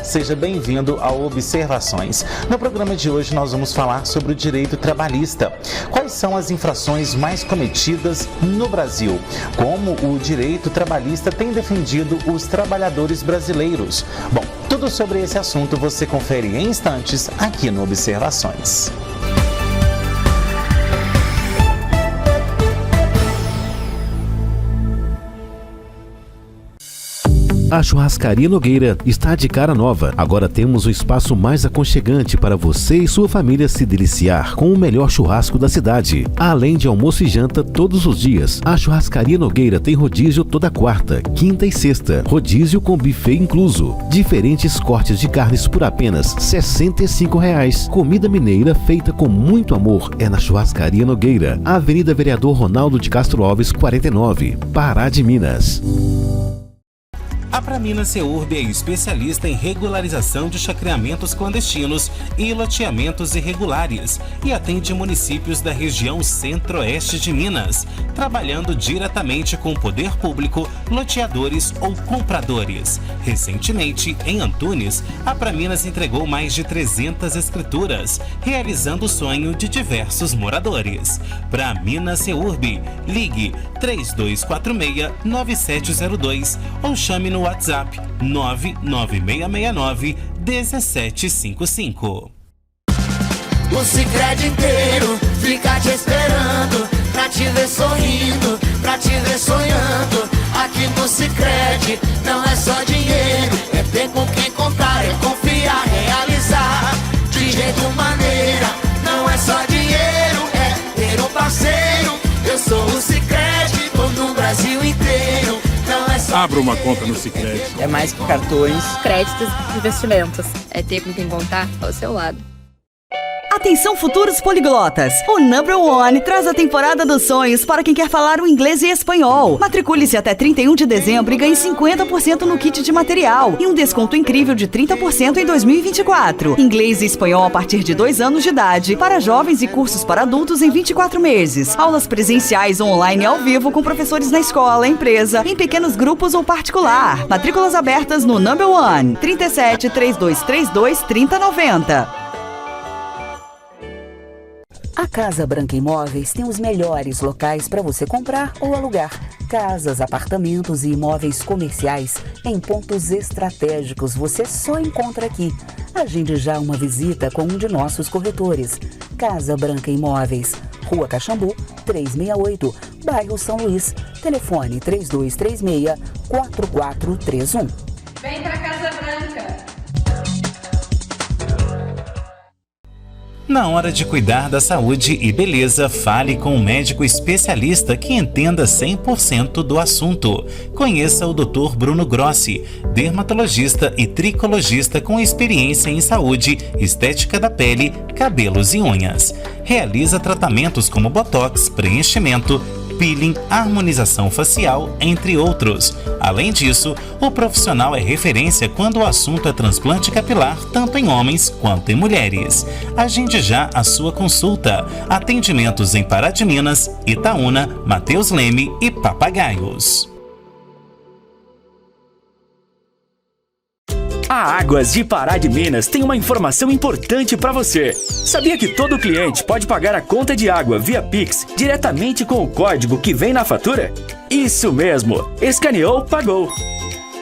seja bem-vindo ao Observações. No programa de hoje nós vamos falar sobre o direito trabalhista. Quais são as infrações mais cometidas no Brasil? Como o direito trabalhista tem defendido os trabalhadores brasileiros? Bom, tudo sobre esse assunto você confere em instantes aqui no Observações. A Churrascaria Nogueira está de cara nova. Agora temos um espaço mais aconchegante para você e sua família se deliciar com o melhor churrasco da cidade. Além de almoço e janta todos os dias, a Churrascaria Nogueira tem rodízio toda quarta, quinta e sexta. Rodízio com buffet incluso. Diferentes cortes de carnes por apenas R$ 65. Comida mineira feita com muito amor é na Churrascaria Nogueira. Avenida Vereador Ronaldo de Castro Alves, 49, Pará de Minas. A Praminas Ceurb é especialista em regularização de chacreamentos clandestinos e loteamentos irregulares e atende municípios da região centro-oeste de Minas, trabalhando diretamente com o poder público, loteadores ou compradores. Recentemente, em Antunes, a Praminas entregou mais de 300 escrituras, realizando o sonho de diversos moradores. Praminas Ceurb, ligue 3246-9702 ou chame no WhatsApp 99669-1755. O Sicredi inteiro fica te esperando, pra te ver sorrindo, pra te ver sonhando. Aqui no Sicredi não é só dinheiro, é ter com quem contar, é confiar, realizar. De jeito maneira, não é só dinheiro, é ter um parceiro. Eu sou o Sicredi, tô no Brasil inteiro. Abra uma conta no Sicredi. É mais que cartões, créditos e investimentos. É ter com quem contar ao seu lado. Atenção, futuros poliglotas! O Number One traz a temporada dos sonhos para quem quer falar o inglês e espanhol. Matricule-se até 31 de dezembro e ganhe 50% no kit de material e um desconto incrível de 30% em 2024. Inglês e espanhol a partir de 2 anos de idade, para jovens e cursos para adultos em 24 meses. Aulas presenciais online e ao vivo com professores na escola, empresa, em pequenos grupos ou particular. Matrículas abertas no Number One, 37 3232 3090. A Casa Branca Imóveis tem os melhores locais para você comprar ou alugar. Casas, apartamentos e imóveis comerciais em pontos estratégicos você só encontra aqui. Agende já uma visita com um de nossos corretores. Casa Branca Imóveis, Rua Caxambu, 368, bairro São Luís. Telefone 3236-4431. Vem pra Casa Branca! Na hora de cuidar da saúde e beleza, fale com um médico especialista que entenda 100% do assunto. Conheça o Dr. Bruno Grossi, dermatologista e tricologista com experiência em saúde, estética da pele, cabelos e unhas. Realiza tratamentos como botox, preenchimento, peeling, harmonização facial, entre outros. Além disso, o profissional é referência quando o assunto é transplante capilar, tanto em homens quanto em mulheres. Agende já a sua consulta. Atendimentos em Pará de Minas, Itaúna, Mateus Leme e Papagaios. A Águas de Pará de Minas tem uma informação importante para você. Sabia que todo cliente pode pagar a conta de água via Pix diretamente com o código que vem na fatura? Isso mesmo! Escaneou, pagou!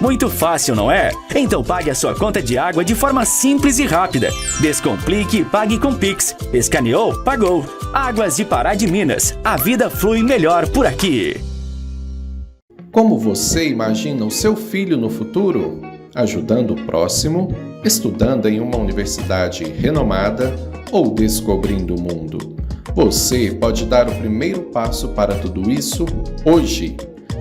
Muito fácil, não é? Então pague a sua conta de água de forma simples e rápida. Descomplique e pague com Pix. Escaneou, pagou! Águas de Pará de Minas. A vida flui melhor por aqui. Como você imagina o seu filho no futuro? Ajudando o próximo, estudando em uma universidade renomada ou descobrindo o mundo? Você pode dar o primeiro passo para tudo isso hoje.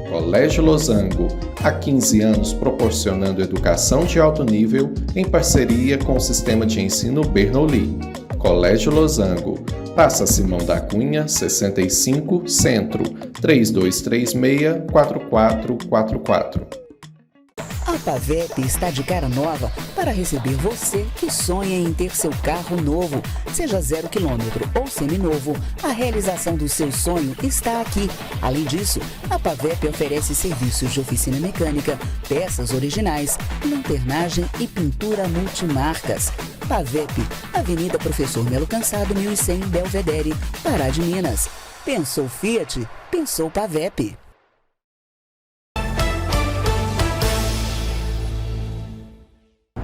Colégio Losango, há 15 anos proporcionando educação de alto nível em parceria com o sistema de ensino Bernoulli. Colégio Losango, Praça Simão da Cunha, 65, Centro, 3236-4444. A Pavep está de cara nova para receber você que sonha em ter seu carro novo, seja 0 km ou seminovo. A realização do seu sonho está aqui. Além disso, a Pavep oferece serviços de oficina mecânica, peças originais, lanternagem e pintura multimarcas. Pavep, Avenida Professor Melo Cansado, 1100, Belvedere, Pará de Minas. Pensou Fiat? Pensou Pavep.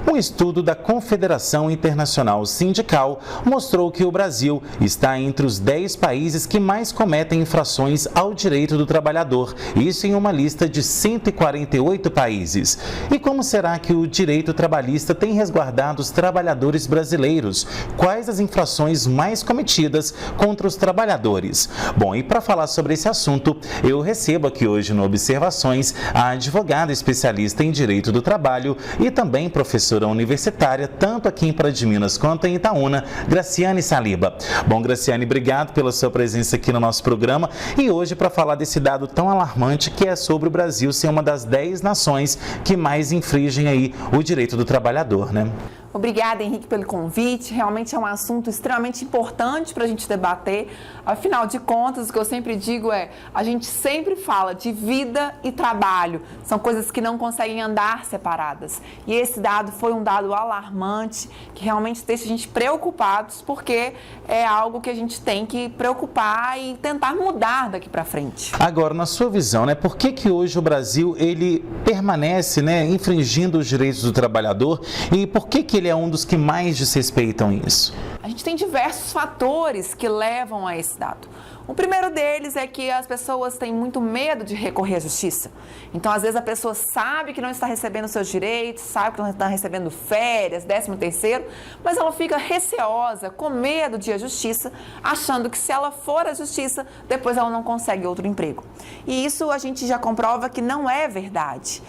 Um estudo da Confederação Internacional Sindical mostrou que o Brasil está entre os 10 países que mais cometem infrações ao direito do trabalhador, isso em uma lista de 148 países. E como será que o direito trabalhista tem resguardado os trabalhadores brasileiros? Quais as infrações mais cometidas contra os trabalhadores? Bom, e para falar sobre esse assunto, eu recebo aqui hoje no Observações a advogada especialista em direito do trabalho e também professora universitária, tanto aqui em Pará de Minas quanto em Itaúna, Graciane Saliba. Bom, Graciane, obrigado pela sua presença aqui no nosso programa e hoje para falar desse dado tão alarmante que é sobre o Brasil ser uma das 10 nações que mais infringem aí o direito do trabalhador, né? Obrigada, Henrique, pelo convite. Realmente é um assunto extremamente importante para a gente debater. Afinal de contas, o que eu sempre digo é, a gente sempre fala de vida e trabalho. São coisas que não conseguem andar separadas. E esse dado foi um dado alarmante, que realmente deixa a gente preocupados, porque é algo que a gente tem que preocupar e tentar mudar daqui para frente. Agora, na sua visão, né, por que hoje o Brasil ele permanece, né, infringindo os direitos do trabalhador e por que ele é um dos que mais desrespeitam isso? A gente tem diversos fatores que levam a esse dado. O primeiro deles é que as pessoas têm muito medo de recorrer à justiça. Então, às vezes, a pessoa sabe que não está recebendo seus direitos, sabe que não está recebendo férias, 13º, mas ela fica receosa, com medo de ir à justiça, achando que se ela for à justiça, depois ela não consegue outro emprego. E isso a gente já comprova que não é verdade.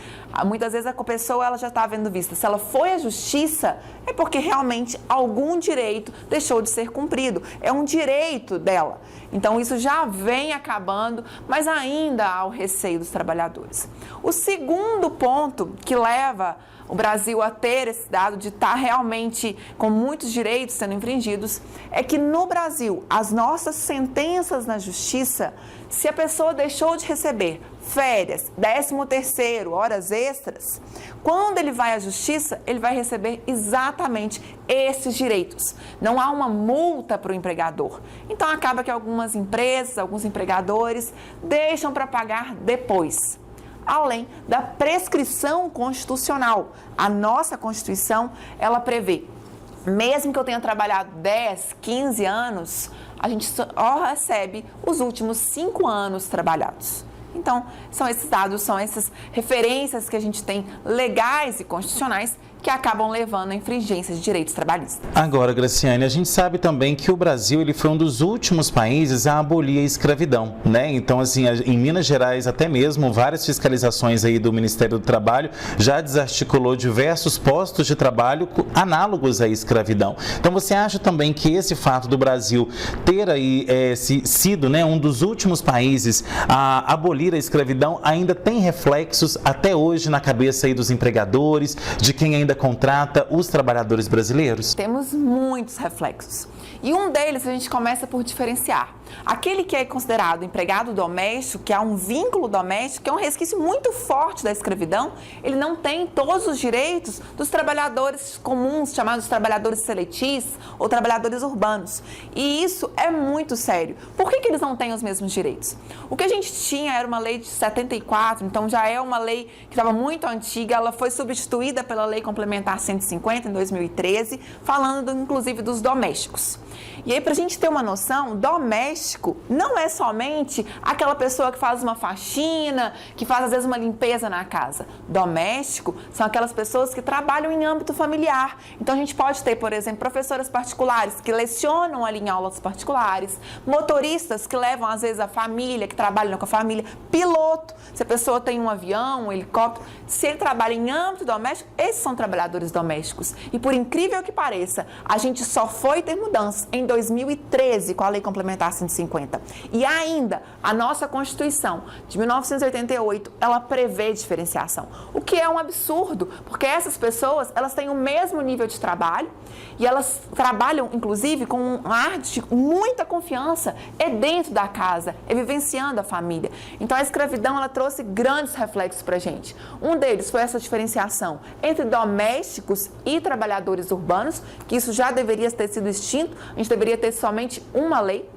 Muitas vezes a pessoa ela já está vendo vista. Se ela foi à justiça, é porque realmente algum direito deixou de ser cumprido. É um direito dela. Então, isso já vem acabando, mas ainda há o receio dos trabalhadores. O segundo ponto que leva o Brasil a ter esse dado de estar realmente com muitos direitos sendo infringidos é que no Brasil, as nossas sentenças na justiça, se a pessoa deixou de receber férias, 13º, horas extras, quando ele vai à justiça, ele vai receber exatamente esses direitos. Não há uma multa para o empregador. Então, acaba que algumas empresas, alguns empregadores deixam para pagar depois. Além da prescrição constitucional. A nossa Constituição, ela prevê, mesmo que eu tenha trabalhado 10, 15 anos, a gente só recebe os últimos 5 anos trabalhados. Então, são esses dados, são essas referências que a gente tem legais e constitucionais que acabam levando a infringência de direitos trabalhistas. Agora, Graciane, a gente sabe também que o Brasil ele foi um dos últimos países a abolir a escravidão, né? Então, assim, em Minas Gerais, até mesmo, várias fiscalizações aí do Ministério do Trabalho já desarticulou diversos postos de trabalho análogos à escravidão. Então, você acha também que esse fato do Brasil ter aí sido, né, um dos últimos países a abolir a escravidão ainda tem reflexos até hoje na cabeça aí dos empregadores, de quem ainda contrata os trabalhadores brasileiros? Temos muitos reflexos. E um deles a gente começa por diferenciar. Aquele que é considerado empregado doméstico, que há um vínculo doméstico, que é um resquício muito forte da escravidão, ele não tem todos os direitos dos trabalhadores comuns, chamados trabalhadores seletis ou trabalhadores urbanos. E isso é muito sério. Por que eles não têm os mesmos direitos? O que a gente tinha era uma lei de 74, então já é uma lei que estava muito antiga, ela foi substituída pela Lei Complementar 150 em 2013, falando inclusive dos domésticos. E aí, para a gente ter uma noção, doméstico não é somente aquela pessoa que faz uma faxina, que faz às vezes uma limpeza na casa. Doméstico são aquelas pessoas que trabalham em âmbito familiar. Então, a gente pode ter, por exemplo, professoras particulares que lecionam ali em aulas particulares, motoristas que levam às vezes a família, que trabalham com a família, piloto, se a pessoa tem um avião, um helicóptero, se ele trabalha em âmbito doméstico, esses são trabalhadores domésticos. E por incrível que pareça, a gente só foi ter mudança em 2013 com a Lei Complementar 150. 1950. E ainda, a nossa Constituição de 1988, ela prevê diferenciação, o que é um absurdo, porque essas pessoas, elas têm o mesmo nível de trabalho e elas trabalham, inclusive, com um ar de muita confiança, dentro da casa, vivenciando a família. Então, a escravidão, ela trouxe grandes reflexos para a gente. Um deles foi essa diferenciação entre domésticos e trabalhadores urbanos, que isso já deveria ter sido extinto, a gente deveria ter somente uma lei.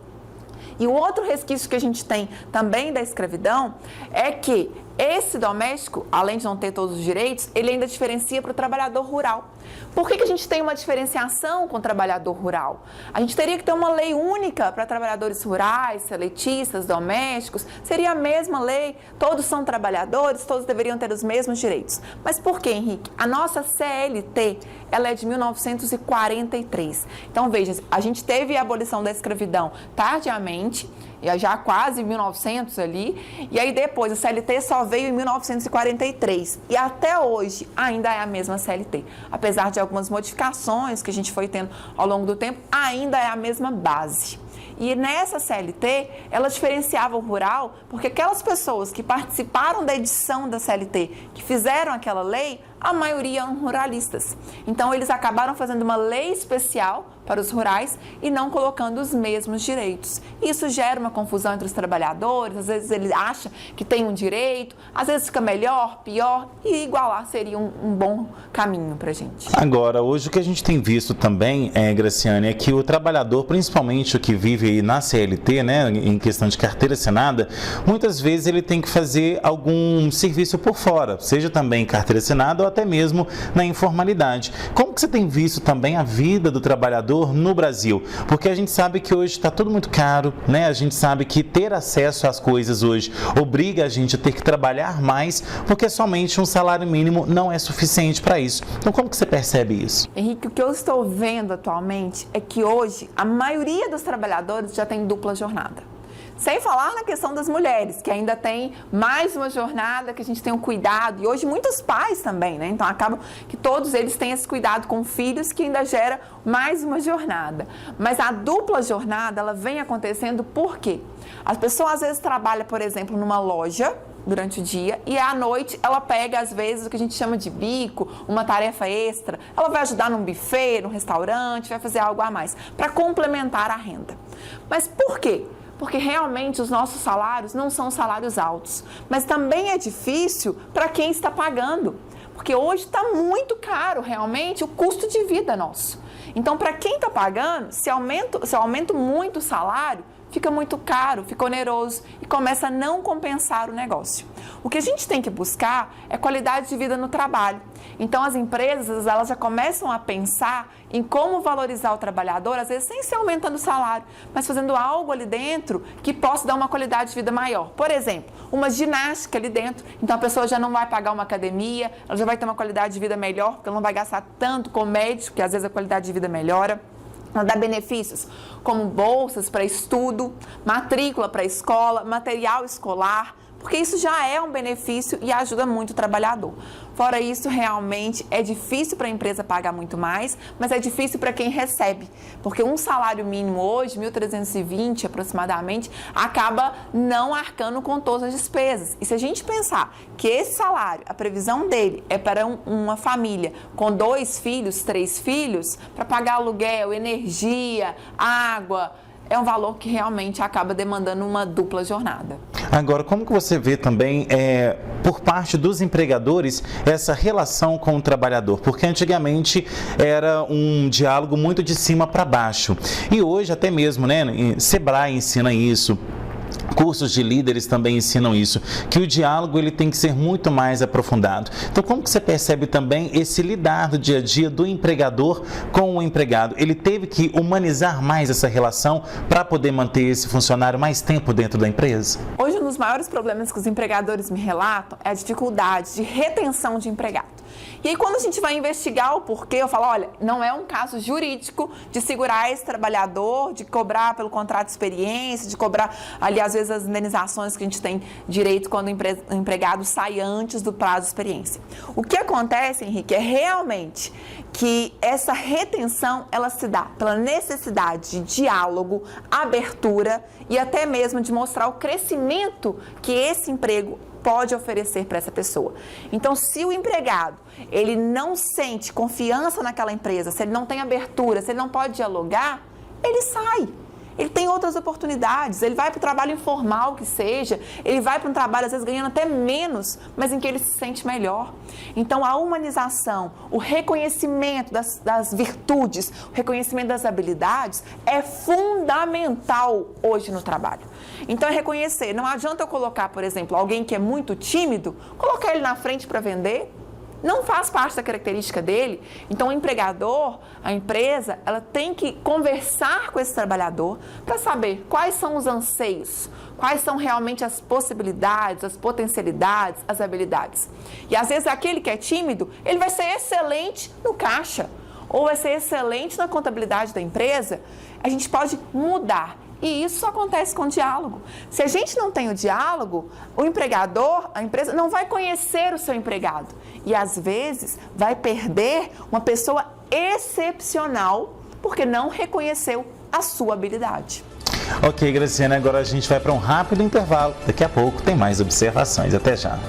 E o outro resquício que a gente tem também da escravidão é que esse doméstico, além de não ter todos os direitos, ele ainda diferencia para o trabalhador rural. Por que a gente tem uma diferenciação com o trabalhador rural? A gente teria que ter uma lei única para trabalhadores rurais, seletistas, domésticos. Seria a mesma lei, todos são trabalhadores, todos deveriam ter os mesmos direitos. Mas por que, Henrique? A nossa CLT, ela é de 1943. Então, veja, a gente teve a abolição da escravidão tardiamente, já quase 1900 ali, e aí depois a CLT só veio em 1943, e até hoje ainda é a mesma CLT, apesar de algumas modificações que a gente foi tendo ao longo do tempo, ainda é a mesma base. E nessa CLT, ela diferenciava o rural, porque aquelas pessoas que participaram da edição da CLT, que fizeram aquela lei, a maioria eram ruralistas. Então, eles acabaram fazendo uma lei especial para os rurais e não colocando os mesmos direitos. Isso gera uma confusão entre os trabalhadores, às vezes ele acha que tem um direito, às vezes fica melhor, pior, e igualar seria um bom caminho para a gente. Agora, hoje o que a gente tem visto também, Graciane, é que o trabalhador, principalmente o que vive aí na CLT, né, em questão de carteira assinada, muitas vezes ele tem que fazer algum serviço por fora, seja também carteira assinada ou até mesmo na informalidade. Como que você tem visto também a vida do trabalhador no Brasil? Porque a gente sabe que hoje está tudo muito caro, né? A gente sabe que ter acesso às coisas hoje obriga a gente a ter que trabalhar mais, porque somente um salário mínimo não é suficiente para isso. Então, como que você percebe isso? Henrique, o que eu estou vendo atualmente é que hoje a maioria dos trabalhadores já tem dupla jornada. Sem falar na questão das mulheres, que ainda tem mais uma jornada, que a gente tem um cuidado, e hoje muitos pais também, né? Então acaba que todos eles têm esse cuidado com filhos, que ainda gera mais uma jornada. Mas a dupla jornada, ela vem acontecendo por quê? As pessoas às vezes trabalham, por exemplo, numa loja durante o dia e à noite ela pega às vezes o que a gente chama de bico, uma tarefa extra. Ela vai ajudar num buffet, num restaurante, vai fazer algo a mais para complementar a renda. Mas por quê? Porque realmente os nossos salários não são salários altos, mas também é difícil para quem está pagando, porque hoje está muito caro realmente o custo de vida nosso. Então, para quem está pagando, se eu aumento muito o salário, fica muito caro, fica oneroso e começa a não compensar o negócio. O que a gente tem que buscar é qualidade de vida no trabalho. Então, as empresas, elas já começam a pensar em como valorizar o trabalhador, às vezes sem ser aumentando o salário, mas fazendo algo ali dentro que possa dar uma qualidade de vida maior. Por exemplo, uma ginástica ali dentro. Então, a pessoa já não vai pagar uma academia, ela já vai ter uma qualidade de vida melhor, porque ela não vai gastar tanto com médico, que às vezes a qualidade de vida melhora. Ela dá benefícios como bolsas para estudo, matrícula para escola, material escolar, porque isso já é um benefício e ajuda muito o trabalhador. Fora isso, realmente é difícil para a empresa pagar muito mais, mas é difícil para quem recebe, porque um salário mínimo hoje, 1.320 aproximadamente, acaba não arcando com todas as despesas. E se a gente pensar que esse salário, a previsão dele é para uma família com 2 filhos, 3 filhos, para pagar aluguel, energia, água, é um valor que realmente acaba demandando uma dupla jornada. Agora, como que você vê também, por parte dos empregadores, essa relação com o trabalhador? Porque antigamente era um diálogo muito de cima para baixo. E hoje até mesmo, né, Sebrae ensina isso. Cursos de líderes também ensinam isso, que o diálogo ele tem que ser muito mais aprofundado. Então, como que você percebe também esse lidar do dia a dia do empregador com o empregado? Ele teve que humanizar mais essa relação para poder manter esse funcionário mais tempo dentro da empresa? Hoje, um dos maiores problemas que os empregadores me relatam é a dificuldade de retenção de empregado. E aí, quando a gente vai investigar o porquê, eu falo, olha, não é um caso jurídico de segurar esse trabalhador, de cobrar pelo contrato de experiência, de cobrar, ali, às vezes, as indenizações que a gente tem direito quando o empregado sai antes do prazo de experiência. O que acontece, Henrique, é realmente que essa retenção, ela se dá pela necessidade de diálogo, abertura e até mesmo de mostrar o crescimento que esse emprego pode oferecer para essa pessoa. Então, se o empregado, ele não sente confiança naquela empresa, se ele não tem abertura, se ele não pode dialogar, ele sai. Ele tem outras oportunidades, ele vai para o trabalho informal que seja, ele vai para um trabalho às vezes ganhando até menos, mas em que ele se sente melhor. Então a humanização, o reconhecimento das virtudes, o reconhecimento das habilidades é fundamental hoje no trabalho. Então é reconhecer, não adianta eu colocar, por exemplo, alguém que é muito tímido, colocar ele na frente para vender, não faz parte da característica dele. Então, o empregador, a empresa, ela tem que conversar com esse trabalhador para saber quais são os anseios, quais são realmente as possibilidades, as potencialidades, as habilidades. E, às vezes, aquele que é tímido, ele vai ser excelente no caixa ou vai ser excelente na contabilidade da empresa. A gente pode mudar. E isso só acontece com diálogo. Se a gente não tem o diálogo, o empregador, a empresa, não vai conhecer o seu empregado. E, às vezes, vai perder uma pessoa excepcional porque não reconheceu a sua habilidade. Ok, Graciane, agora a gente vai para um rápido intervalo. Daqui a pouco tem mais observações. Até já.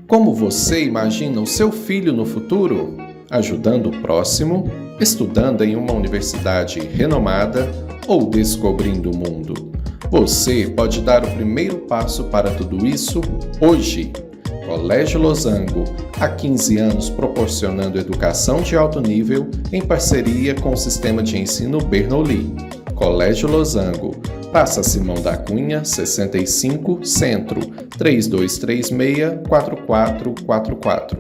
Como você imagina o seu filho no futuro? Ajudando o próximo, estudando em uma universidade renomada ou descobrindo o mundo? Você pode dar o primeiro passo para tudo isso hoje. Colégio Losango, há 15 anos proporcionando educação de alto nível em parceria com o sistema de ensino Bernoulli. Colégio Losango, Praça Simão da Cunha, 65, Centro, 3236-4444.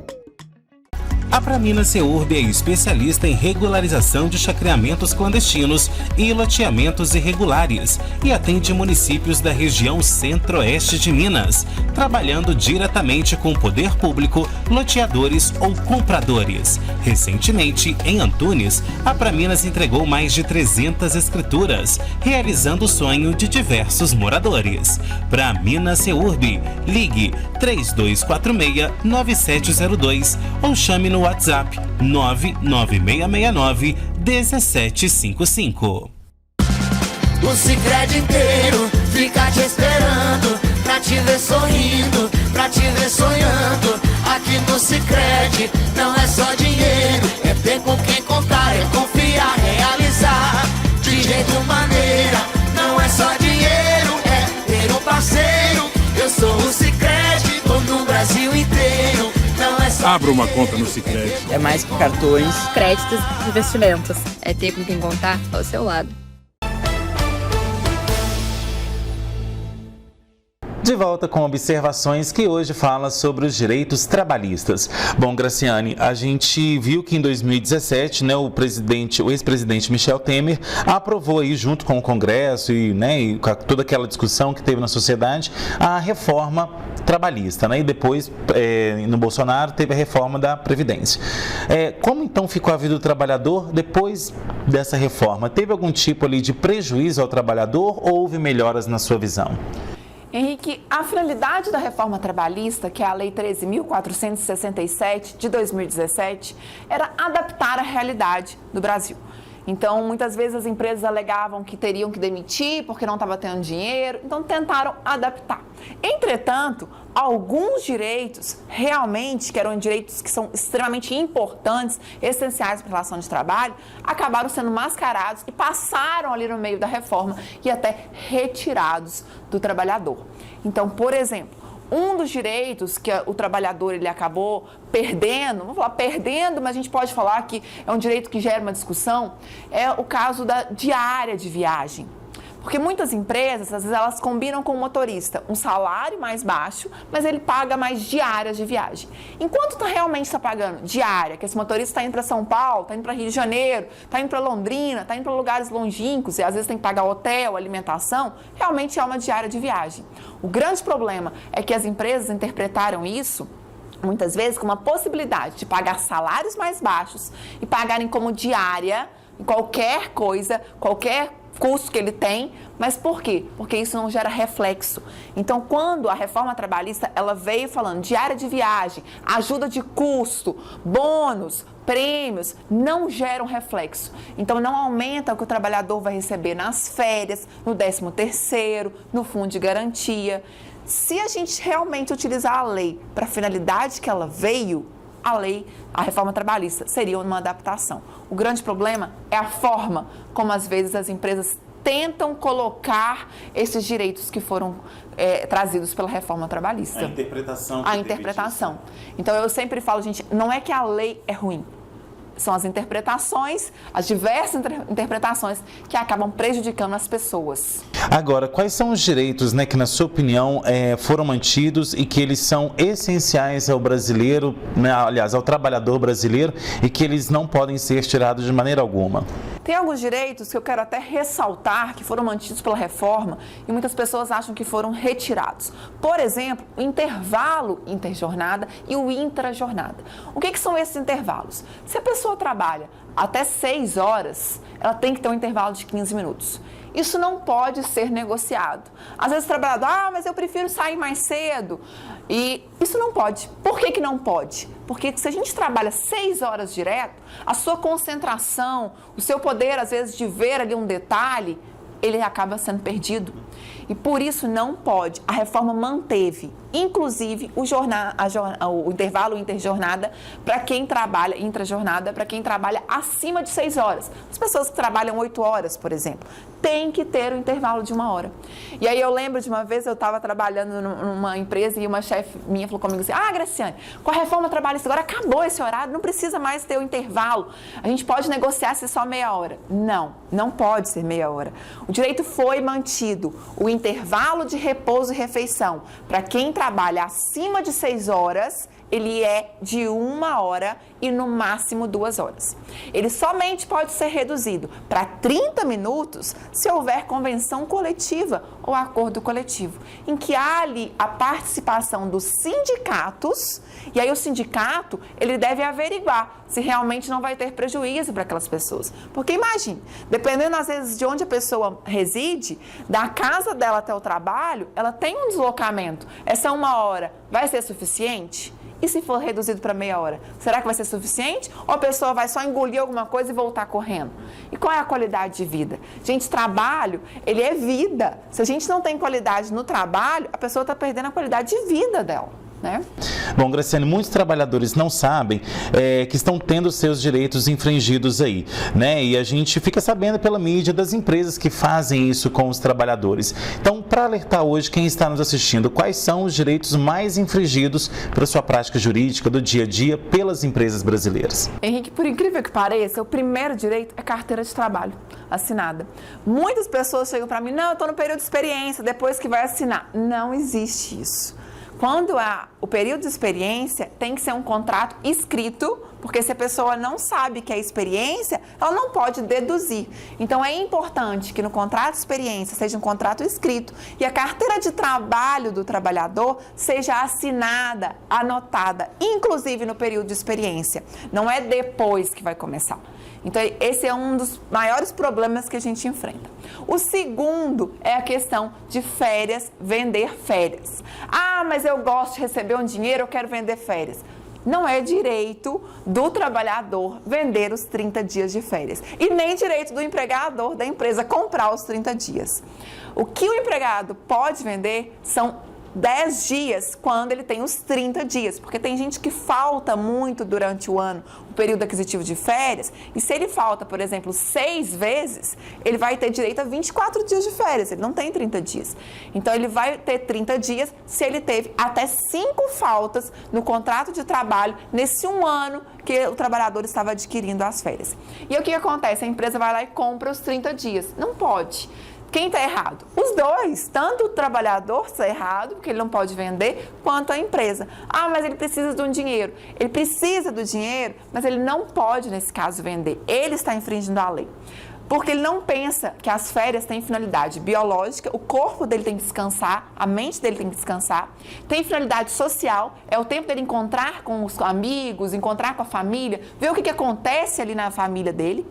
A Pramina Seurb é especialista em regularização de chacreamentos clandestinos e loteamentos irregulares e atende municípios da região centro-oeste de Minas, trabalhando diretamente com o poder público, loteadores ou compradores. Recentemente, em Antunes, a Praminas entregou mais de 300 escrituras, realizando o sonho de diversos moradores. Pramina Seurb, ligue 3246-9702 ou chame no WhatsApp 99669-1755. O Sicredi inteiro fica te esperando, pra te ver sorrindo, pra te ver sonhando. Aqui no Sicredi não é só dinheiro, é ter com quem contar, é confiar, realizar. De jeito maneira, não é só dinheiro, é ter um parceiro. Eu sou o Sicredi, tô no Brasil inteiro. Abra uma conta no Sicredi. É mais que cartões, créditos e investimentos. É ter com quem contar ao seu lado. De volta com observações que hoje fala sobre os direitos trabalhistas. Bom, Graciane, a gente viu que em 2017, né, o ex-presidente Michel Temer aprovou aí junto com o Congresso e com toda aquela discussão que teve na sociedade a reforma trabalhista, né? E depois no Bolsonaro teve a reforma da Previdência. Como então ficou a vida do trabalhador depois dessa reforma? Teve algum tipo ali de prejuízo ao trabalhador ou houve melhoras na sua visão? Henrique, a finalidade da reforma trabalhista, que é a Lei 13.467 de 2017, era adaptar a realidade do Brasil. Então, muitas vezes as empresas alegavam que teriam que demitir porque não estava tendo dinheiro, então tentaram adaptar. Entretanto, alguns direitos realmente, que eram direitos que são extremamente importantes, essenciais para a relação de trabalho, acabaram sendo mascarados e passaram ali no meio da reforma e até retirados do trabalhador. Então, por exemplo, um dos direitos que o trabalhador ele acabou perdendo, vamos falar perdendo, mas a gente pode falar que é um direito que gera uma discussão, é o caso da diária de viagem. Porque muitas empresas, às vezes, elas combinam com o motorista um salário mais baixo, mas ele paga mais diárias de viagem. Enquanto realmente está pagando diária, que esse motorista está indo para São Paulo, está indo para Rio de Janeiro, está indo para Londrina, está indo para lugares longínquos e às vezes tem que pagar hotel, alimentação, realmente é uma diária de viagem. O grande problema é que as empresas interpretaram isso muitas vezes com uma possibilidade de pagar salários mais baixos e pagarem como diária em qualquer coisa, qualquer custo que ele tem, mas por quê? Porque isso não gera reflexo. Então, quando a reforma trabalhista ela veio falando diária de viagem, ajuda de custo, bônus, prêmios, não geram reflexo. Então, não aumenta o que o trabalhador vai receber nas férias, no 13º, no fundo de garantia. Se a gente realmente utilizar a lei para a finalidade que ela veio, a reforma trabalhista seria uma adaptação. O grande problema é a forma como às vezes as empresas tentam colocar esses direitos que foram trazidos pela reforma trabalhista. A interpretação. Então eu sempre falo, gente, não é que a lei é ruim. São as interpretações, as diversas interpretações que acabam prejudicando as pessoas. Agora, quais são os direitos, né, que na sua opinião foram mantidos e que eles são essenciais ao brasileiro, né, aliás, ao trabalhador brasileiro e que eles não podem ser tirados de maneira alguma? Tem alguns direitos que eu quero até ressaltar que foram mantidos pela reforma e muitas pessoas acham que foram retirados. Por exemplo, o intervalo interjornada e o intrajornada. O que são esses intervalos? Se a pessoa trabalha até 6 horas, ela tem que ter um intervalo de 15 minutos. Isso não pode ser negociado. Às vezes o trabalhador, mas eu prefiro sair mais cedo. E isso não pode. Por que não pode? Porque se a gente trabalha 6 horas direto, a sua concentração, o seu poder, às vezes, de ver ali um detalhe, ele acaba sendo perdido. E por isso não pode. A reforma manteve, inclusive, o intervalo interjornada para quem trabalha, intrajornada, para quem trabalha acima de 6 horas. As pessoas que trabalham 8 horas, por exemplo, tem que ter o intervalo de 1 hora. E aí eu lembro de uma vez, eu estava trabalhando numa empresa e uma chefe minha falou comigo assim, Graciane, com a reforma trabalhista agora acabou esse horário, não precisa mais ter o intervalo. A gente pode negociar se só meia hora. Não pode ser meia hora. O direito foi mantido. O intervalo de repouso e refeição para quem trabalha acima de 6 horas, ele é de 1 hora e no máximo 2 horas. Ele somente pode ser reduzido para 30 minutos se houver convenção coletiva ou acordo coletivo, em que há ali a participação dos sindicatos, e aí o sindicato ele deve averiguar se realmente não vai ter prejuízo para aquelas pessoas. Porque imagine, dependendo às vezes de onde a pessoa reside, da casa dela até o trabalho, ela tem um deslocamento. Essa 1 hora vai ser suficiente? E se for reduzido para meia hora? Será que vai ser suficiente? Ou a pessoa vai só engolir alguma coisa e voltar correndo? E qual é a qualidade de vida? Gente, trabalho, ele é vida. Se a gente não tem qualidade no trabalho, a pessoa está perdendo a qualidade de vida dela. né? Bom, Graciane, muitos trabalhadores não sabem que estão tendo seus direitos infringidos aí, né? E a gente fica sabendo pela mídia das empresas que fazem isso com os trabalhadores. Então, para alertar hoje quem está nos assistindo, quais são os direitos mais infringidos pela sua prática jurídica do dia a dia pelas empresas brasileiras? Henrique, por incrível que pareça, o primeiro direito é carteira de trabalho assinada. Muitas pessoas chegam para mim, não, eu estou no período de experiência, depois que vai assinar. Não existe isso. Quando há o período de experiência, tem que ser um contrato escrito, porque se a pessoa não sabe que é experiência, ela não pode deduzir. Então, é importante que no contrato de experiência seja um contrato escrito e a carteira de trabalho do trabalhador seja assinada, anotada, inclusive no período de experiência. Não é depois que vai começar. Então, esse é um dos maiores problemas que a gente enfrenta. O segundo é a questão de férias, vender férias. Ah, mas eu gosto de receber um dinheiro, eu quero vender férias. Não é direito do trabalhador vender os 30 dias de férias. E nem direito do empregador da empresa comprar os 30 dias. O que o empregado pode vender são 10 dias quando ele tem os 30 dias, porque tem gente que falta muito durante o ano, o período aquisitivo de férias, e se ele falta, por exemplo, 6 vezes, ele vai ter direito a 24 dias de férias, ele não tem 30 dias. Então, ele vai ter 30 dias se ele teve até 5 faltas no contrato de trabalho nesse um ano que o trabalhador estava adquirindo as férias. E o que acontece? A empresa vai lá e compra os 30 dias. Não pode. Quem está errado? Os dois, tanto o trabalhador está errado, porque ele não pode vender, quanto a empresa. Ah, mas ele precisa de um dinheiro. Ele precisa do dinheiro, mas ele não pode, nesse caso, vender. Ele está infringindo a lei. Porque ele não pensa que as férias têm finalidade biológica, o corpo dele tem que descansar, a mente dele tem que descansar, tem finalidade social, é o tempo dele encontrar com os amigos, encontrar com a família, ver o que acontece ali na família dele.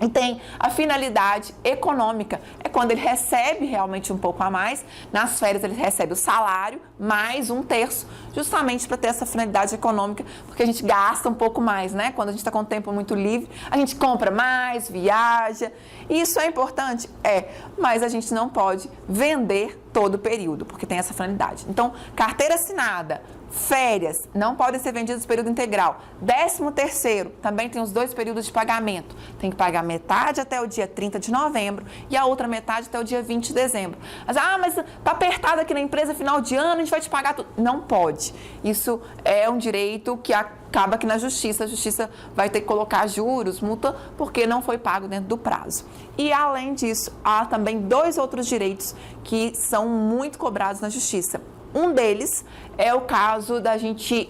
E tem a finalidade econômica, é quando ele recebe realmente um pouco a mais, nas férias ele recebe o salário mais 1/3, justamente para ter essa finalidade econômica, porque a gente gasta um pouco mais, né? Quando a gente está com o tempo muito livre, a gente compra mais, viaja, e isso é importante? É, mas a gente não pode vender todo o período, porque tem essa finalidade. Então, carteira assinada, férias, não podem ser vendidas no período integral. 13º, também tem os 2 períodos de pagamento. Tem que pagar metade até o dia 30 de novembro e a outra metade até o dia 20 de dezembro. Mas tá apertado aqui na empresa, final de ano, a gente vai te pagar tudo. Não pode. Isso é um direito que acaba aqui na justiça. A justiça vai ter que colocar juros, multa, porque não foi pago dentro do prazo. E, além disso, há também 2 outros direitos que são muito cobrados na justiça. Um deles é o caso da gente,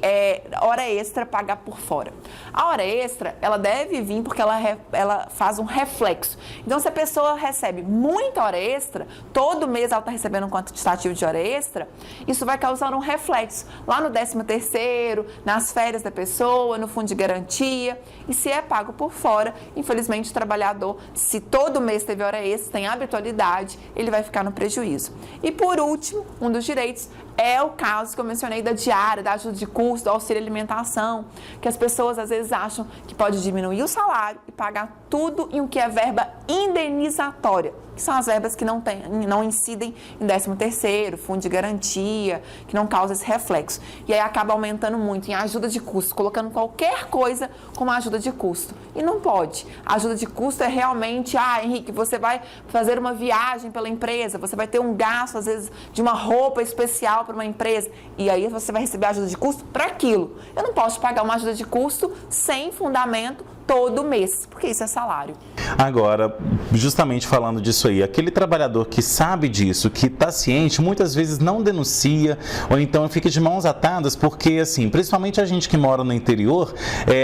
hora extra, pagar por fora. A hora extra, ela deve vir porque ela faz um reflexo. Então, se a pessoa recebe muita hora extra, todo mês ela está recebendo um quantitativo de hora extra, isso vai causar um reflexo lá no 13º, nas férias da pessoa, no fundo de garantia. E se é pago por fora, infelizmente o trabalhador, se todo mês teve hora extra, tem habitualidade, ele vai ficar no prejuízo. E por último, um dos direitos é o caso que eu mencionei da diária, da ajuda de custo, do auxílio alimentação, que as pessoas às vezes acham que pode diminuir o salário e pagar tudo em o que é verba indenizatória, que são as verbas que não incidem em 13º, fundo de garantia, que não causa esse reflexo. E aí acaba aumentando muito em ajuda de custo, colocando qualquer coisa como ajuda de custo. E não pode. A ajuda de custo é realmente, Henrique, você vai fazer uma viagem pela empresa, você vai ter um gasto, às vezes, de uma roupa especial para uma empresa, e aí você vai receber ajuda de custo para aquilo. Eu não posso pagar uma ajuda de custo sem fundamento todo mês, porque isso é salário. Agora, justamente falando disso aí, aquele trabalhador que sabe disso, que está ciente, muitas vezes não denuncia, ou então fica de mãos atadas, porque assim, principalmente a gente que mora no interior,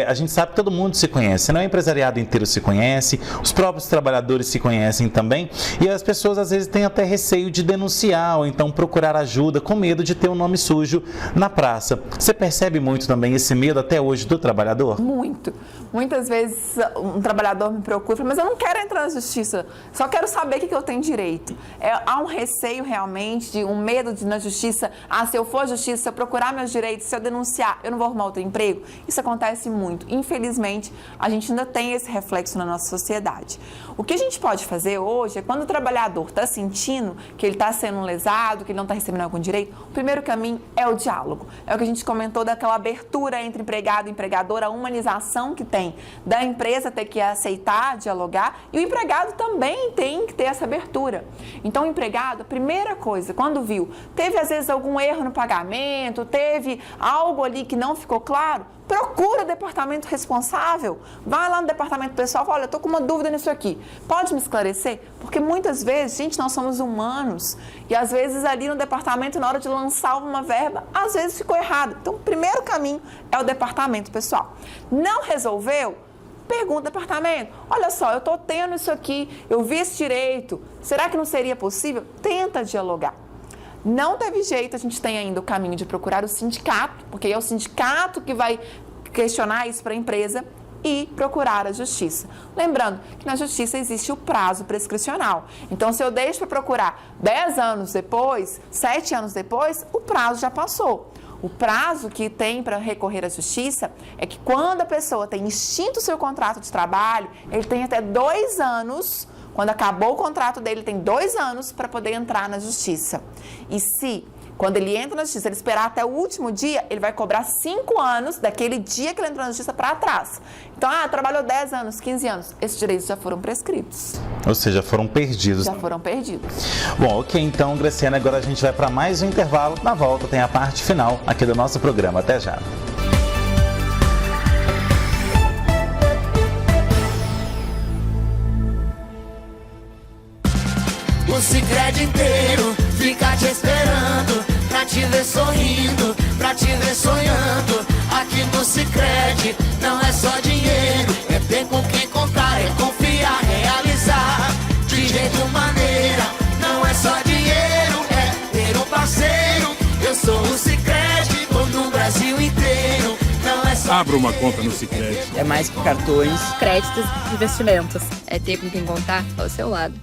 a gente sabe que todo mundo se conhece, né? O empresariado inteiro se conhece, os próprios trabalhadores se conhecem também, e as pessoas às vezes têm até receio de denunciar, ou então procurar ajuda, com medo de ter um nome sujo na praça. Você percebe muito também esse medo até hoje do trabalhador? Muito. Muitas vezes um trabalhador me procura, mas mas eu não quero entrar na justiça, só quero saber o que eu tenho direito. Há um receio realmente, um medo de na justiça, se eu for à justiça, se eu procurar meus direitos, se eu denunciar, eu não vou arrumar outro emprego. Isso acontece muito. Infelizmente, a gente ainda tem esse reflexo na nossa sociedade. O que a gente pode fazer hoje é quando o trabalhador está sentindo que ele está sendo lesado, que ele não está recebendo algum direito, o primeiro caminho é o diálogo. É o que a gente comentou daquela abertura entre empregado e empregador, a humanização que tem da empresa ter que aceitar, dialogar, e o empregado também tem que ter essa abertura. Então, o empregado, a primeira coisa, quando viu, teve às vezes algum erro no pagamento, teve algo ali que não ficou claro, procura o departamento responsável, vai lá no departamento pessoal e fala, olha, eu estou com uma dúvida nisso aqui, pode me esclarecer? Porque muitas vezes, gente, nós somos humanos e às vezes ali no departamento, na hora de lançar uma verba, às vezes ficou errado. Então, o primeiro caminho é o departamento pessoal. Não resolveu? Pergunta ao departamento, olha só, eu estou tendo isso aqui, eu vi esse direito, será que não seria possível? Tenta dialogar. Não teve jeito, a gente tem ainda o caminho de procurar o sindicato, porque é o sindicato que vai questionar isso para a empresa e procurar a justiça. Lembrando que na justiça existe o prazo prescricional. Então, se eu deixo para procurar 10 anos depois, 7 anos depois, o prazo já passou. O prazo que tem para recorrer à justiça é que quando a pessoa tem extinto o seu contrato de trabalho, ele tem até 2 anos. Quando acabou o contrato dele, tem 2 anos para poder entrar na justiça. E se, quando ele entra na justiça, ele esperar até o último dia, ele vai cobrar 5 anos daquele dia que ele entrou na justiça para trás. Então, trabalhou 10 anos, 15 anos, esses direitos já foram prescritos. Ou seja, foram perdidos. Já foram perdidos. Bom, ok, então, Graciane, agora a gente vai para mais um intervalo. Na volta tem a parte final aqui do nosso programa. Até já. O Sicredi inteiro fica te esperando, pra te ver sorrindo, pra te ver sonhando. Aqui no Sicredi não é só dinheiro, é ter com quem contar, é confiar, realizar. De jeito maneira, não é só dinheiro, é ter um parceiro. Eu sou o Sicredi, tô no Brasil inteiro. Não é só Abra uma conta no Sicredi. É mais que cartões, créditos e investimentos. É ter com quem contar ao seu lado.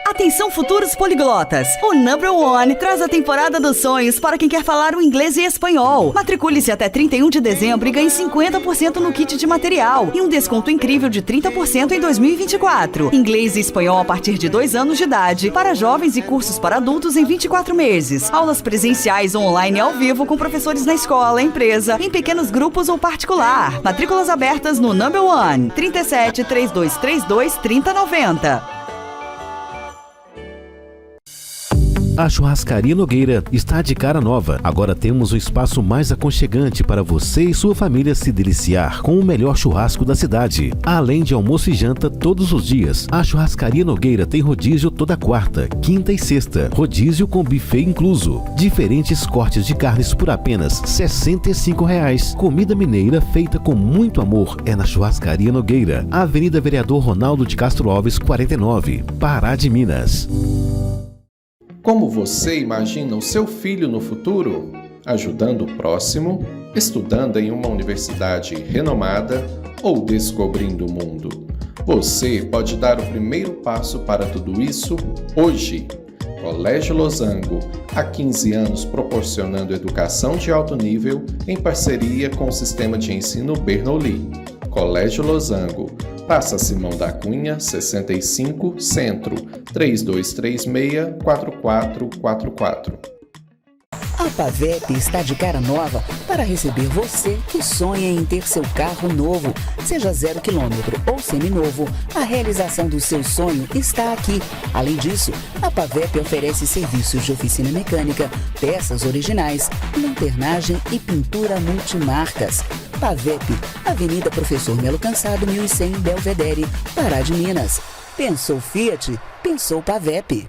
Atenção, futuros poliglotas! O Number One traz a temporada dos sonhos para quem quer falar o inglês e espanhol. Matricule-se até 31 de dezembro e ganhe 50% no kit de material e um desconto incrível de 30% em 2024. Inglês e espanhol a partir de 2 anos de idade, para jovens e cursos para adultos em 24 meses. Aulas presenciais ou online ao vivo com professores na escola, empresa, em pequenos grupos ou particular. Matrículas abertas no Number One, 37 3232 3090. A Churrascaria Nogueira está de cara nova. Agora temos um espaço mais aconchegante para você e sua família se deliciar com o melhor churrasco da cidade. Além de almoço e janta todos os dias, a Churrascaria Nogueira tem rodízio toda quarta, quinta e sexta. Rodízio com buffet incluso. Diferentes cortes de carnes por apenas R$ 65. Comida mineira feita com muito amor é na Churrascaria Nogueira. Avenida Vereador Ronaldo de Castro Alves, 49, Pará de Minas. Como você imagina o seu filho no futuro? Ajudando o próximo, estudando em uma universidade renomada ou descobrindo o mundo? Você pode dar o primeiro passo para tudo isso hoje. Colégio Losango, há 15 anos proporcionando educação de alto nível em parceria com o sistema de ensino Bernoulli. Colégio Losango, Praça Simão da Cunha, 65, Centro, 3236-4444. A Pavep está de cara nova para receber você que sonha em ter seu carro novo, seja 0 km ou seminovo. A realização do seu sonho está aqui. Além disso, a Pavep oferece serviços de oficina mecânica, peças originais, lanternagem e pintura multimarcas. Pavep, Avenida Professor Melo Cansado, 1100, Belvedere, Pará de Minas. Pensou Fiat? Pensou Pavep.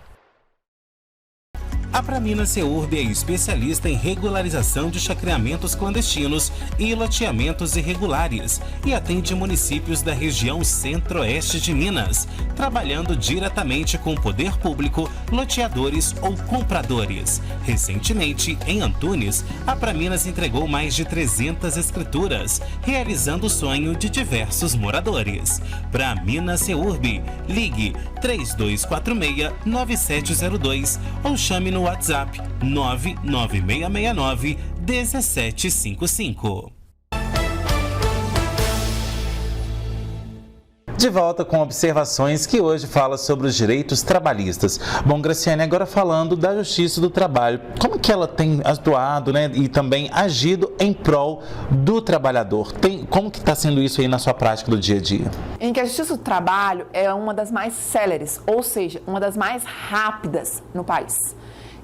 A Pramina Seurb é especialista em regularização de chacreamentos clandestinos e loteamentos irregulares e atende municípios da região centro-oeste de Minas, trabalhando diretamente com o poder público, loteadores ou compradores. Recentemente, em Antunes, a Praminas entregou mais de 300 escrituras, realizando o sonho de diversos moradores. Pramina Seurb, ligue 3246-9702 ou chame no WhatsApp 99669-1755. De volta com observações que hoje fala sobre os direitos trabalhistas. Bom, Graciane, agora falando da Justiça do Trabalho, como que ela tem atuado, né, e também agido em prol do trabalhador? Como que está sendo isso aí na sua prática do dia a dia? Em que a Justiça do Trabalho é uma das mais céleres, ou seja, uma das mais rápidas no país.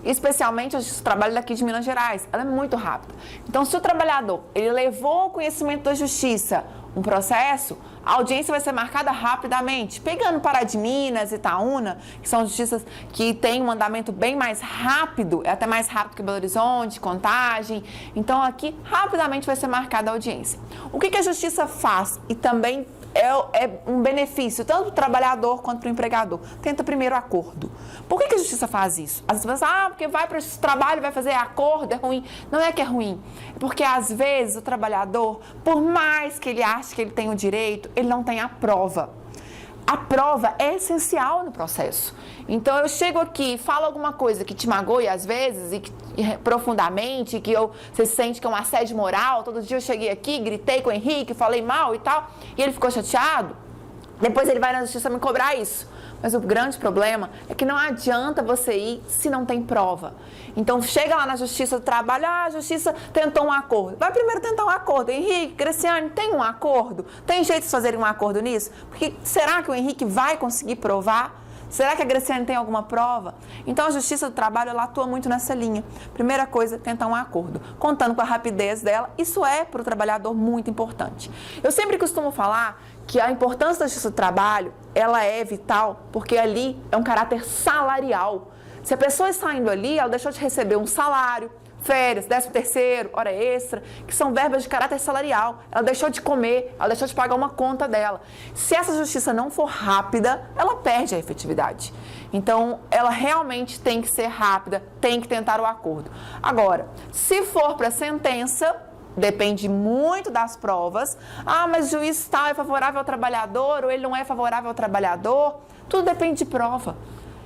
Especialmente a Justiça do Trabalho daqui de Minas Gerais, ela é muito rápida. Então, se o trabalhador ele levou ao conhecimento da Justiça um processo, a audiência vai ser marcada rapidamente. Pegando Pará de Minas e Itaúna, que são justiças que têm um andamento bem mais rápido, é até mais rápido que Belo Horizonte, Contagem. Então, aqui, rapidamente vai ser marcada a audiência. O que a Justiça faz? E também é um benefício, tanto para o trabalhador quanto para o empregador. Tenta primeiro acordo. Por que a Justiça faz isso? Às vezes, porque vai para o trabalho, vai fazer acordo, é ruim. Não é que é ruim, porque às vezes o trabalhador, por mais que ele ache que ele tem o direito, ele não tem a prova. A prova é essencial no processo. Então, eu chego aqui, falo alguma coisa que te magoe às vezes, profundamente, que você sente que é um assédio moral. Todo dia eu cheguei aqui, gritei com o Henrique, falei mal e tal, e ele ficou chateado. Depois ele vai na Justiça me cobrar isso. Mas o grande problema é que não adianta você ir se não tem prova. Então, chega lá na Justiça do Trabalho, a Justiça tentou um acordo. Vai primeiro tentar um acordo. Henrique, Graciane, tem um acordo? Tem jeito de fazerem um acordo nisso? Porque será que o Henrique vai conseguir provar? Será que a Graciane tem alguma prova? Então, a Justiça do Trabalho, ela atua muito nessa linha. Primeira coisa, tentar um acordo. Contando com a rapidez dela, isso é, para o trabalhador, muito importante. Eu sempre costumo falar que a importância da Justiça do Trabalho, ela é vital, porque ali é um caráter salarial. Se a pessoa está indo ali, ela deixou de receber um salário, férias, 13º, hora extra, que são verbas de caráter salarial. Ela deixou de comer, ela deixou de pagar uma conta dela. Se essa justiça não for rápida, ela perde a efetividade. Então, ela realmente tem que ser rápida, tem que tentar o acordo. Agora, se for para sentença, depende muito das provas. Mas o juiz tal é favorável ao trabalhador ou ele não é favorável ao trabalhador. Tudo depende de prova.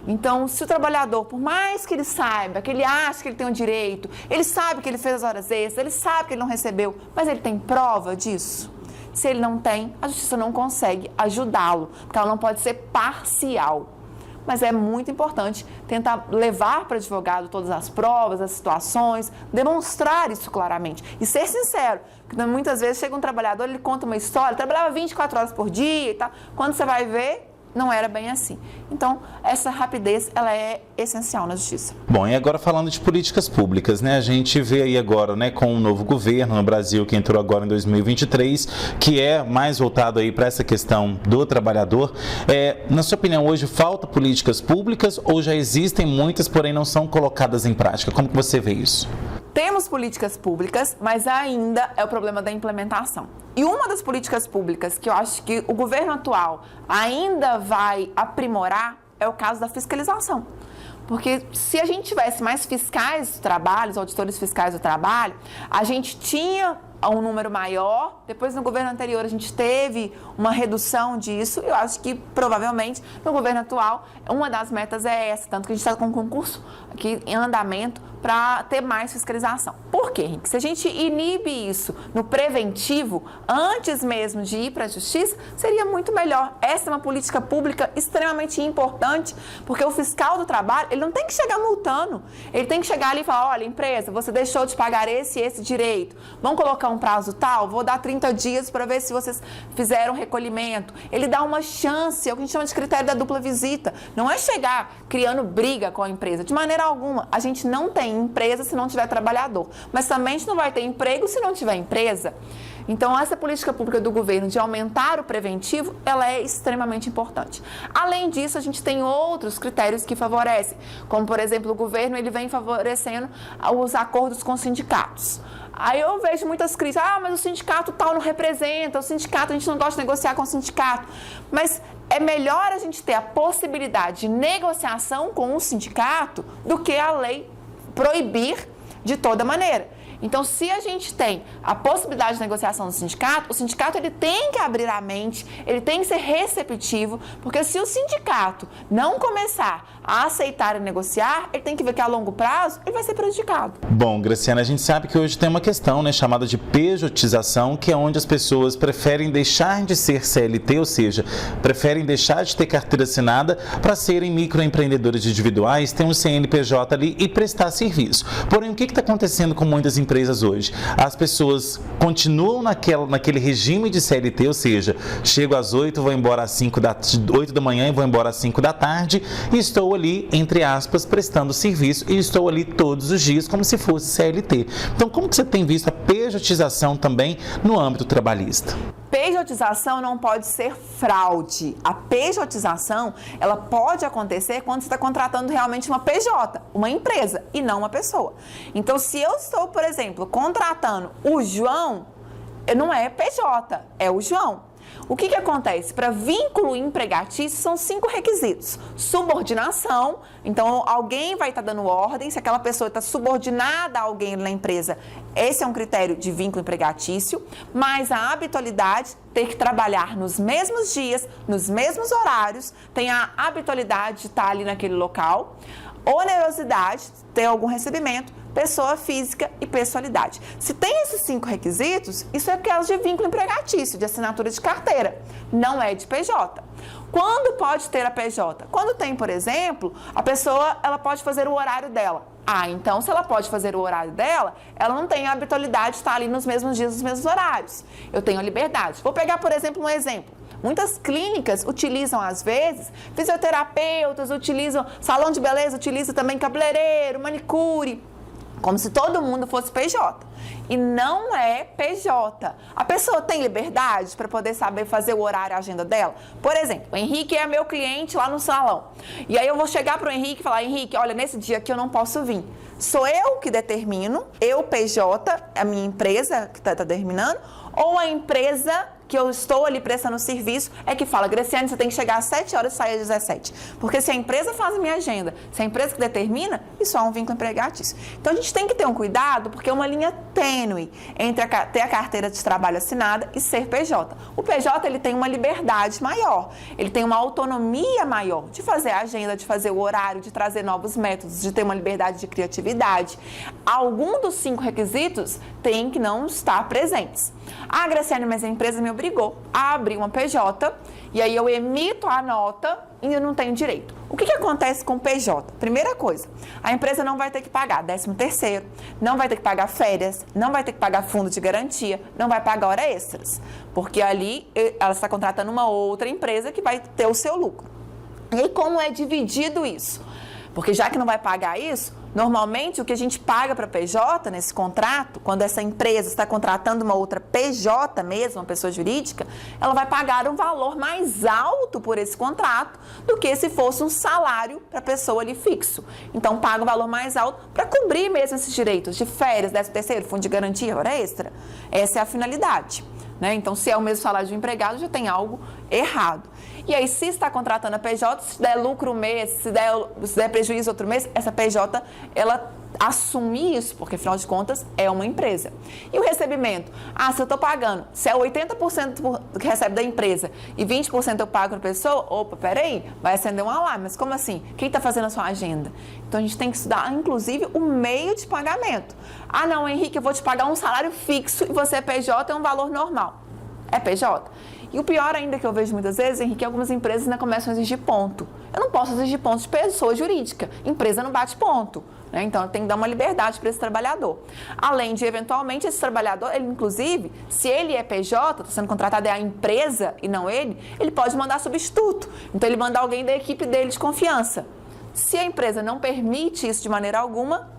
Então, se o trabalhador, por mais que ele saiba, que ele acha que ele tem o direito, ele sabe que ele fez as horas extras, ele sabe que ele não recebeu, mas ele tem prova disso? Se ele não tem, a justiça não consegue ajudá-lo, porque ela não pode ser parcial. Mas é muito importante tentar levar para o advogado todas as provas, as situações, demonstrar isso claramente e ser sincero. Porque muitas vezes chega um trabalhador, ele conta uma história, trabalhava 24 horas por dia e tal. Quando você vai ver, não era bem assim. Então, essa rapidez, ela é essencial na justiça. Bom, e agora falando de políticas públicas, né? A gente vê aí agora, né, com um novo governo no Brasil que entrou agora em 2023, que é mais voltado aí para essa questão do trabalhador. Na sua opinião, hoje falta políticas públicas ou já existem muitas, porém não são colocadas em prática? Como que você vê isso? Temos políticas públicas, mas ainda é o problema da implementação. E uma das políticas públicas que eu acho que o governo atual ainda vai aprimorar é o caso da fiscalização. Porque se a gente tivesse mais fiscais do trabalho, os auditores fiscais do trabalho, a gente tinha um número maior. Depois, no governo anterior, a gente teve uma redução disso. Eu acho que, provavelmente, no governo atual, uma das metas é essa. Tanto que a gente está com um concurso aqui em andamento para ter mais fiscalização. Por quê, Henrique? Se a gente inibe isso no preventivo, antes mesmo de ir para a justiça, seria muito melhor. Essa é uma política pública extremamente importante, porque o fiscal do trabalho, ele não tem que chegar multando. Ele tem que chegar ali e falar, olha, empresa, você deixou de pagar esse e esse direito. Vamos colocar um prazo tal? Vou dar 30 dias para ver se vocês fizeram recolhimento. Ele dá uma chance, é o que a gente chama de critério da dupla visita. Não é chegar criando briga com a empresa. De maneira alguma, a gente não tem empresa se não tiver trabalhador. Mas também a gente não vai ter emprego se não tiver empresa. Então, essa política pública do governo de aumentar o preventivo, ela é extremamente importante. Além disso, a gente tem outros critérios que favorecem, como, por exemplo, o governo ele vem favorecendo os acordos com sindicatos. Aí eu vejo muitas críticas, mas o sindicato tal não representa, o sindicato, a gente não gosta de negociar com o sindicato. Mas é melhor a gente ter a possibilidade de negociação com o sindicato do que a lei proibir de toda maneira. Então, se a gente tem a possibilidade de negociação do sindicato, o sindicato ele tem que abrir a mente, ele tem que ser receptivo, porque se o sindicato não começar a aceitar e negociar, ele tem que ver que a longo prazo ele vai ser prejudicado. Bom, Graciana, a gente sabe que hoje tem uma questão, né, chamada de pejotização, que é onde as pessoas preferem deixar de ser CLT, ou seja, preferem deixar de ter carteira assinada para serem microempreendedores individuais, ter um CNPJ ali e prestar serviço. Porém, o que está acontecendo com muitas empresas hoje? As pessoas continuam naquele regime de CLT, ou seja, chego às 8, vou embora às 8 da manhã e vou embora às 5 da tarde e estou ali, entre aspas, prestando serviço e estou ali todos os dias como se fosse CLT. Então, como que você tem visto a pejotização também no âmbito trabalhista? Pejotização não pode ser fraude. A pejotização, ela pode acontecer quando você está contratando realmente uma PJ, uma empresa, e não uma pessoa. Então, se eu estou, por exemplo, contratando o João, não é PJ, é o João. O que acontece? Para vínculo empregatício, são 5 requisitos. Subordinação, então alguém vai estar dando ordem, se aquela pessoa está subordinada a alguém na empresa, esse é um critério de vínculo empregatício, mas a habitualidade, ter que trabalhar nos mesmos dias, nos mesmos horários, tem a habitualidade de estar ali naquele local, onerosidade, ter algum recebimento, pessoa física e pessoalidade. Se tem esses 5 requisitos, isso é caso de vínculo empregatício, de assinatura de carteira, não é de PJ. Quando pode ter a PJ? Quando tem, por exemplo, a pessoa ela pode fazer o horário dela. Então, se ela pode fazer o horário dela, ela não tem a habitualidade de estar ali nos mesmos dias, nos mesmos horários. Eu tenho a liberdade. Vou pegar, por exemplo, um exemplo. Muitas clínicas utilizam, às vezes, fisioterapeutas, utilizam salão de beleza, utilizam também cabeleireiro, manicure, como se todo mundo fosse PJ. E não é PJ. A pessoa tem liberdade para poder saber fazer o horário e a agenda dela? Por exemplo, o Henrique é meu cliente lá no salão. E aí eu vou chegar para o Henrique e falar, Henrique, olha, nesse dia aqui eu não posso vir. Sou eu que determino, eu PJ, a minha empresa que está determinando, ou a empresa que eu estou ali prestando serviço é que fala, Graciane, você tem que chegar às 7 horas e sair às 17. Porque se a empresa faz a minha agenda, se a empresa que determina, isso é um vínculo empregatício. Então a gente tem que ter um cuidado, porque é uma linha tênue entre ter a carteira de trabalho assinada e ser PJ. O PJ ele tem uma liberdade maior, ele tem uma autonomia maior de fazer a agenda, de fazer o horário, de trazer novos métodos, de ter uma liberdade de criatividade. Algum dos 5 requisitos tem que não estar presentes. Graciane, mas a empresa me obrigou a abrir uma PJ e aí eu emito a nota e eu não tenho direito. O que acontece com o PJ? Primeira coisa, a empresa não vai ter que pagar 13º, não vai ter que pagar férias, não vai ter que pagar fundo de garantia, não vai pagar hora extras, porque ali ela está contratando uma outra empresa que vai ter o seu lucro. E aí como é dividido isso? Porque já que não vai pagar isso, normalmente o que a gente paga para PJ nesse contrato, quando essa empresa está contratando uma outra PJ mesmo, uma pessoa jurídica, ela vai pagar um valor mais alto por esse contrato do que se fosse um salário para a pessoa ali fixo. Então paga um valor mais alto para cobrir mesmo esses direitos de férias, 13º, fundo de garantia, hora extra. Essa é a finalidade. Então, se é o mesmo salário de um empregado, já tem algo errado. E aí, se está contratando a PJ, se der lucro um mês, se der prejuízo outro mês, essa PJ, ela assume isso, porque, afinal de contas, é uma empresa. E o recebimento? Se eu estou pagando, se é 80% que recebe da empresa e 20% eu pago para a pessoa, peraí, vai acender um alarme. Mas como assim? Quem está fazendo a sua agenda? Então, a gente tem que estudar, inclusive, o meio de pagamento. Não, Henrique, eu vou te pagar um salário fixo e você é PJ, é um valor normal. É PJ? E o pior ainda que eu vejo muitas vezes, Henrique, algumas empresas ainda começam a exigir ponto. Eu não posso exigir pontos de pessoa jurídica. Empresa não bate ponto. Então, eu tenho que dar uma liberdade para esse trabalhador. Além de, eventualmente, esse trabalhador, ele, inclusive, se ele é PJ, está sendo contratado é a empresa e não ele pode mandar substituto. Então, ele manda alguém da equipe dele de confiança. Se a empresa não permite isso de maneira alguma,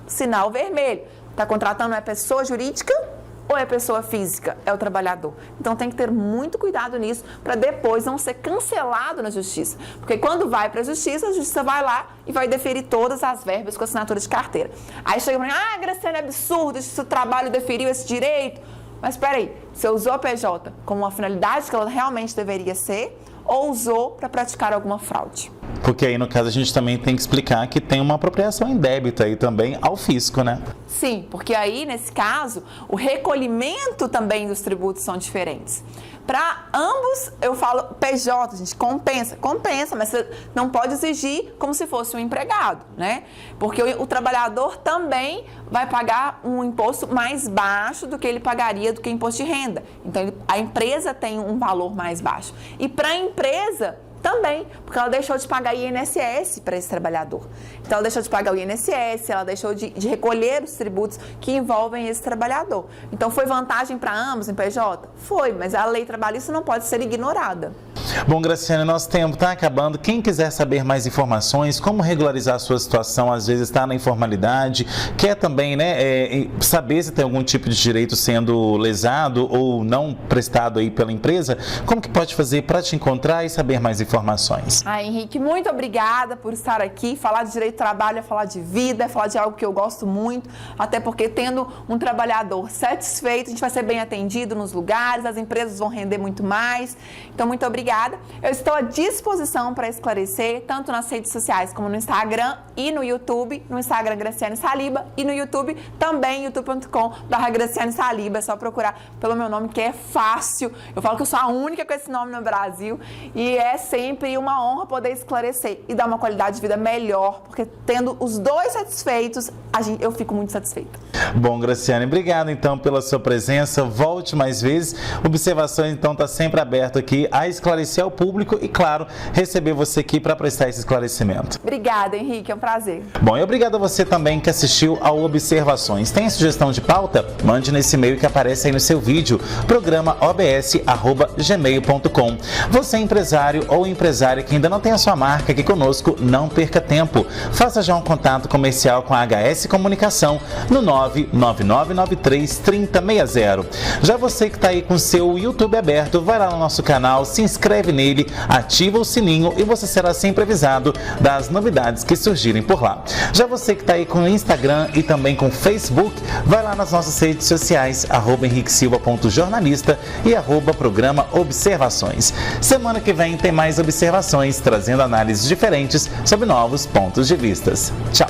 sinal vermelho. Está contratando uma pessoa jurídica, ou é pessoa física? É o trabalhador. Então tem que ter muito cuidado nisso para depois não ser cancelado na justiça. Porque quando vai para a justiça vai lá e vai deferir todas as verbas com assinatura de carteira. Aí chega para mim, Graciane, é absurdo, esse trabalho deferiu esse direito. Mas espera aí, você usou a PJ como uma finalidade que ela realmente deveria ser ou usou para praticar alguma fraude? Porque aí, no caso, a gente também tem que explicar que tem uma apropriação indébita aí também ao fisco, né? Sim, porque aí, nesse caso, o recolhimento também dos tributos são diferentes. Para ambos, eu falo PJ, gente, compensa, mas você não pode exigir como se fosse um empregado, né? Porque o trabalhador também vai pagar um imposto mais baixo do que ele pagaria do que imposto de renda. Então, a empresa tem um valor mais baixo. E para a empresa também, porque ela deixou de pagar INSS para esse trabalhador. Então, ela deixou de pagar o INSS, ela deixou de recolher os tributos que envolvem esse trabalhador. Então, foi vantagem para ambos em PJ? Foi, mas a lei trabalhista não pode ser ignorada. Bom, Graciane, nosso tempo está acabando. Quem quiser saber mais informações, como regularizar a sua situação, às vezes está na informalidade, quer também, saber se tem algum tipo de direito sendo lesado ou não prestado aí pela empresa, como que pode fazer para te encontrar e saber mais informações? Henrique, muito obrigada por estar aqui. Falar de direito do trabalho é falar de vida, é falar de algo que eu gosto muito, até porque tendo um trabalhador satisfeito, a gente vai ser bem atendido nos lugares, as empresas vão render muito mais. Então, muito obrigada. Eu estou à disposição para esclarecer, tanto nas redes sociais como no Instagram e no YouTube. No Instagram, Graciane Saliba, e no YouTube também, youtube.com/Graciane Saliba. É só procurar pelo meu nome, que é fácil. Eu falo que eu sou a única com esse nome no Brasil e é sempre uma honra poder esclarecer e dar uma qualidade de vida melhor, porque tendo os dois satisfeitos, eu fico muito satisfeita. Bom, Graciane, obrigado então pela sua presença. Volte mais vezes. Observações, então, está sempre aberto aqui a esclarecer ao público e, claro, receber você aqui para prestar esse esclarecimento. Obrigada, Henrique, é um prazer. Bom, e obrigado a você também que assistiu ao Observações. Tem sugestão de pauta? Mande nesse e-mail que aparece aí no seu vídeo, programa obs@gmail.com. Você é empresário ou empresária que ainda não tem a sua marca aqui conosco, não perca tempo. Faça já um contato comercial com a HS Comunicação no 999933060. Já você que está aí com seu YouTube aberto, vai lá no nosso canal, se inscreve nele, ativa o sininho e você será sempre avisado das novidades que surgirem por lá. Já você que está aí com o Instagram e também com o Facebook, vai lá nas nossas redes sociais, @henriquesilva.jornalista e @programa Observações. Semana que vem tem mais observações, trazendo análises diferentes sobre novos pontos de vistas. Tchau!